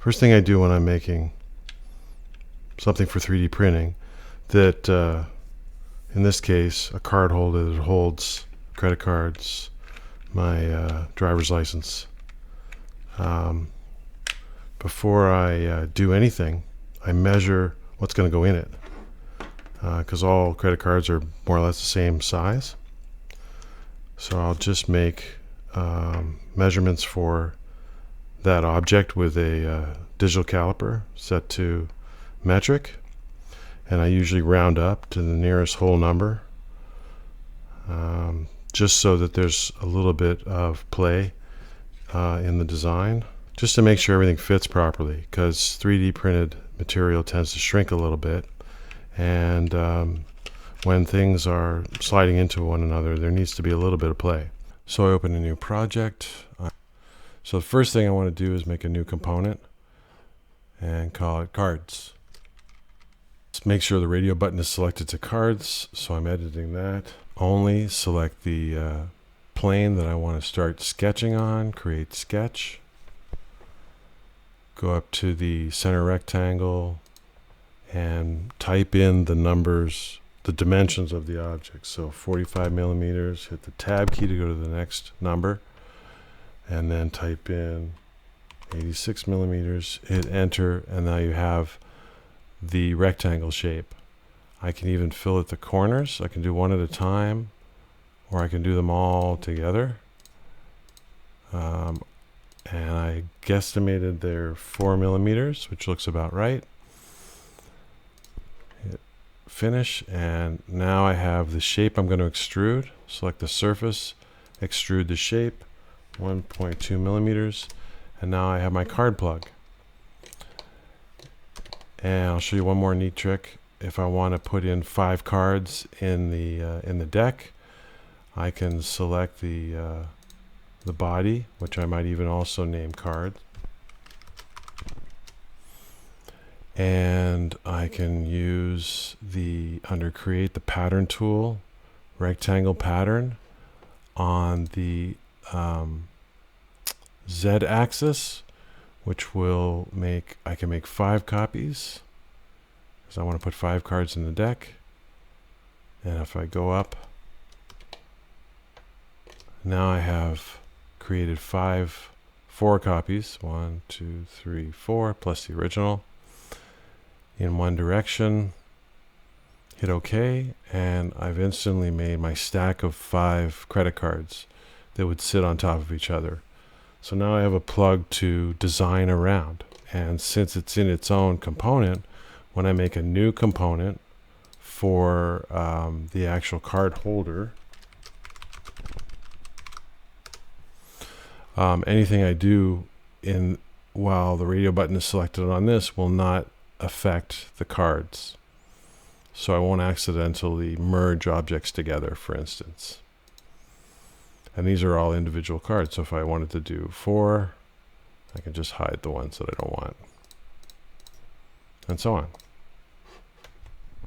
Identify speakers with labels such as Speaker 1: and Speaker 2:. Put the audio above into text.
Speaker 1: First thing I do when I'm making something for 3D printing, that in this case a card holder that holds credit cards, my driver's license. Before I do anything, I measure what's going to go in it, because all credit cards are more or less the same size. So I'll just make measurements for that object with a digital caliper set to metric, and I usually round up to the nearest whole number, just so that there's a little bit of play in the design, just to make sure everything fits properly, because 3D printed material tends to shrink a little bit, and when things are sliding into one another, there needs to be a little bit of play. So I open a new project. So the first thing I want to do is make a new component and call it cards. Let's make sure the radio button is selected to cards, so I'm editing that. Only select the plane that I want to start sketching on, create sketch. Go up to the center rectangle and type in the numbers, the dimensions of the object. So 45 millimeters, hit the tab key to go to the next number, and then type in 86 millimeters, hit enter, and now you have the rectangle shape. I can even fill at the corners. I can do one at a time, or I can do them all together. And I guesstimated they're 4 millimeters, which looks about right. Hit finish, and now I have the shape I'm going to extrude. Select the surface, extrude the shape, 1.2 millimeters, and now I have my card plug. And I'll show you one more neat trick. If I want to put in 5 cards in the deck, I can select the body, which I might even also name card, and I can use under create the pattern tool, rectangle pattern on the Z axis, which will make, I can make 5 copies because I want to put 5 cards in the deck. And if I go up, now I have created 4 copies, 1, 2, 3, 4, plus the original, in one direction. Hit OK, and I've instantly made my stack of 5 credit cards that would sit on top of each other. So now I have a plug to design around, and since it's in its own component, when I make a new component for the actual card holder, anything I do while the radio button is selected on this will not affect the cards. So I won't accidentally merge objects together, for instance. And these are all individual cards. So if I wanted to do 4, I can just hide the ones that I don't want. And so on.